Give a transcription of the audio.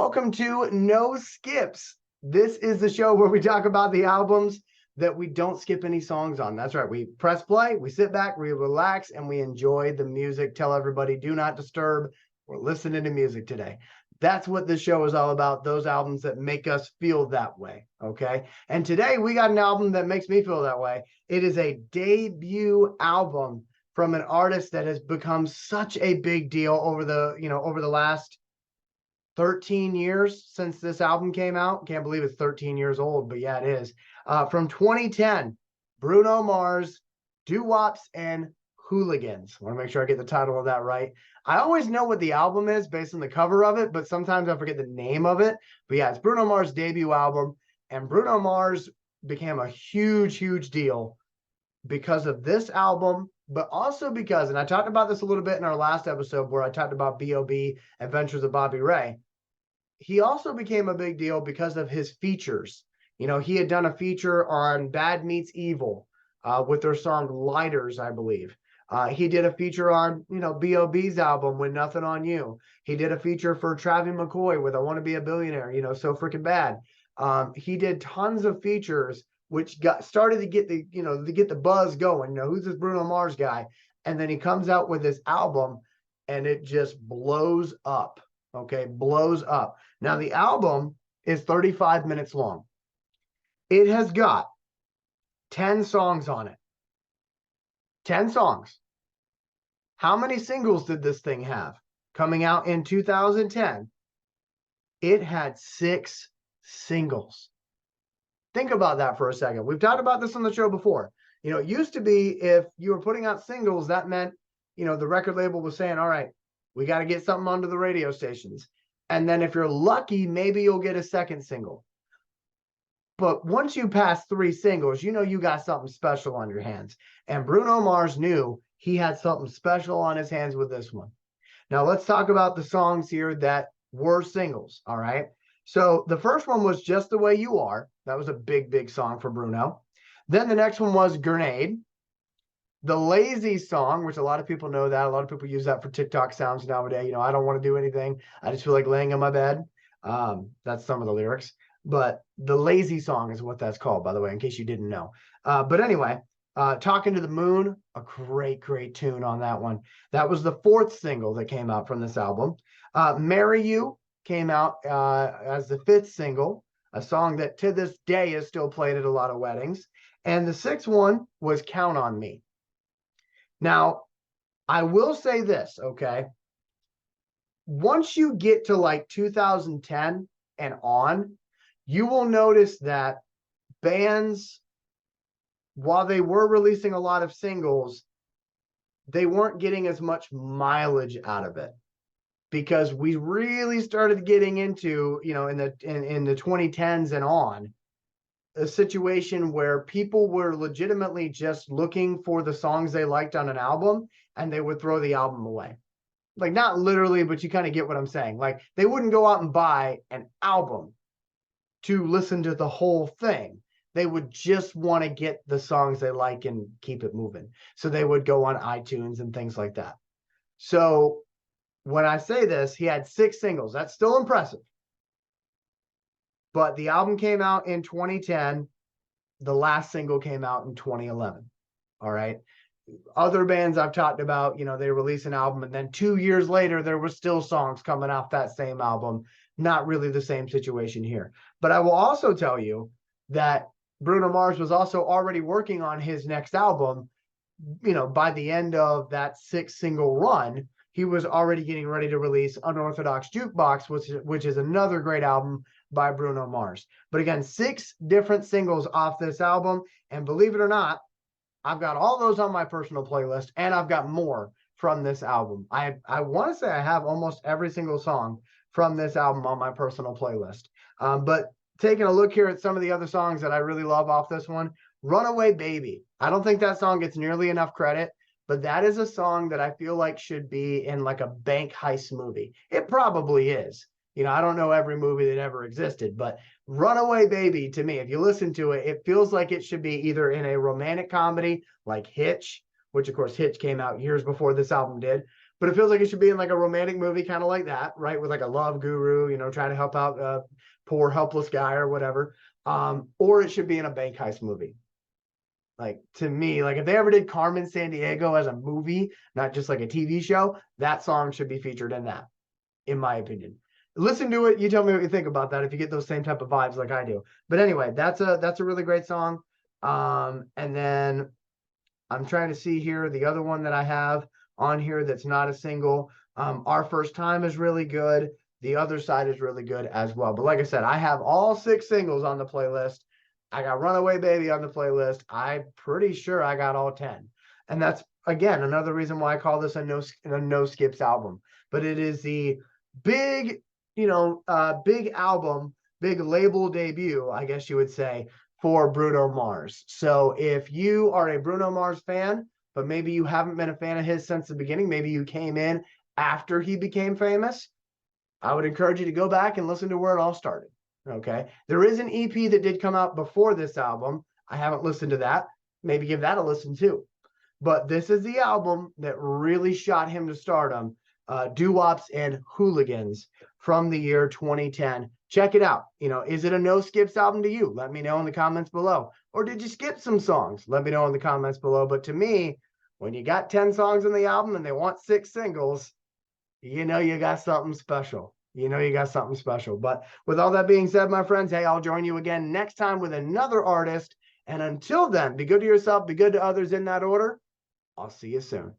welcome to No Skips. This is the show where we talk about the albums that we don't skip any songs on. That's right. We press play, we sit back, we relax, and we enjoy the music. Tell everybody, do not disturb. We're listening to music today. That's what this show is all about, those albums that make us feel that way, okay? And today we got an album that makes me feel that way. It is a debut album from an artist that has become such a big deal over the last 13 years since this album came out. Can't believe it's 13 years old, but yeah, it is. From 2010, Bruno Mars, Doo-wops, and Hooligans. I want to make sure I get the title of that right. I always know what the album is based on the cover of it, but sometimes I forget the name of it. But yeah, it's Bruno Mars' debut album, and Bruno Mars became a huge, huge deal because of this album, but also because, and I talked about this a little bit in our last episode where I talked about B.O.B. Adventures of Bobby Ray. He also became a big deal because of his features. You know, he had done a feature on Bad Meets Evil with their song Lighters, I believe. He did a feature on, B.O.B.'s album, When Nothing on You. He did a feature for Travie McCoy with I Want to Be a Billionaire, So Freaking Bad. He did tons of features which started to get the buzz going. Who's this Bruno Mars guy? And then he comes out with this album and it just blows up. Okay, blows up. Now the album is 35 minutes long. It has got 10 songs on it. 10 songs. How many singles did this thing have? Coming out in 2010, it had 6 singles. Think about that for a second. We've talked about this on the show before. It used to be if you were putting out singles, that meant, the record label was saying, all right, we got to get something onto the radio stations. And then if you're lucky, maybe you'll get a second single. But once you pass 3 singles, you got something special on your hands. And Bruno Mars knew he had something special on his hands with this one. Now, let's talk about the songs here that were singles, all right? So the first one was Just the Way You Are. That was a big, big song for Bruno. Then the next one was Grenade. The Lazy Song, which a lot of people know that. A lot of people use that for TikTok sounds nowadays. I don't want to do anything. I just feel like laying in my bed. That's some of the lyrics. But the Lazy Song is what that's called, by the way, in case you didn't know. But anyway, Talking to the Moon, a great, great tune on that one. That was the 4th single that came out from this album. Marry You came out as the 5th single, a song that to this day is still played at a lot of weddings. And the 6th one was Count on Me. Now, I will say this, okay? Once you get to like 2010 and on, you will notice that bands, while they were releasing a lot of singles, they weren't getting as much mileage out of it because we really started getting into, in the 2010s and on, a situation where people were legitimately just looking for the songs they liked on an album and they would throw the album away. Like, not literally, but you kind of get what I'm saying. Like, they wouldn't go out and buy an album to listen to the whole thing. They would just want to get the songs they like and keep it moving. So they would go on iTunes and things like that. So when I say this, he had 6 singles. That's still impressive. But the album came out in 2010. The last single came out in 2011. All right. Other bands I've talked about, they release an album and then 2 years later, there were still songs coming off that same album. Not really the same situation here. But I will also tell you that Bruno Mars was also already working on his next album. By the end of that 6 single run, he was already getting ready to release Unorthodox Jukebox, which is another great album by Bruno Mars. But again, 6 different singles off this album. And believe it or not, I've got all those on my personal playlist, and I've got more from this album. I want to say I have almost every single song from this album on my personal playlist. But taking a look here at some of the other songs that I really love off this one, Runaway Baby. I don't think that song gets nearly enough credit, but that is a song that I feel like should be in like a bank heist movie. It probably is. I don't know every movie that ever existed, but Runaway Baby, to me, if you listen to it, it feels like it should be either in a romantic comedy like Hitch, which of course Hitch came out years before this album did, but it feels like it should be in like a romantic movie, kind of like that, right? With like a love guru, trying to help out a poor helpless guy or whatever. Or it should be in a bank heist movie. Like, to me, like if they ever did Carmen Sandiego as a movie, not just like a TV show, that song should be featured in that, in my opinion. Listen to it. You tell me what you think about that if you get those same type of vibes like I do. But anyway, that's a really great song. And then I'm trying to see here the other one that I have on here that's not a single. Our First Time is really good. The Other Side is really good as well. But like I said, I have all 6 singles on the playlist. I got Runaway Baby on the playlist. I'm pretty sure I got all 10. And that's, again, another reason why I call this a no skips album. But it is the big, big album, big label debut, I guess you would say, for Bruno Mars. So if you are a Bruno Mars fan, but maybe you haven't been a fan of his since the beginning, maybe you came in after he became famous, I would encourage you to go back and listen to where it all started. Okay. There is an EP that did come out before this album. I haven't listened to that. Maybe give that a listen too. But this is the album that really shot him to stardom. Doo-wops and Hooligans from the year 2010. Check it out. Is it a no skips album to you? Let me know in the comments below. Or did you skip some songs? Let me know in the comments below. But to me, when you got 10 songs in the album and they want 6 singles, you got something special. You got something special. But with all that being said, my friends, hey, I'll join you again next time with another artist. And until then, be good to yourself, be good to others in that order. I'll see you soon.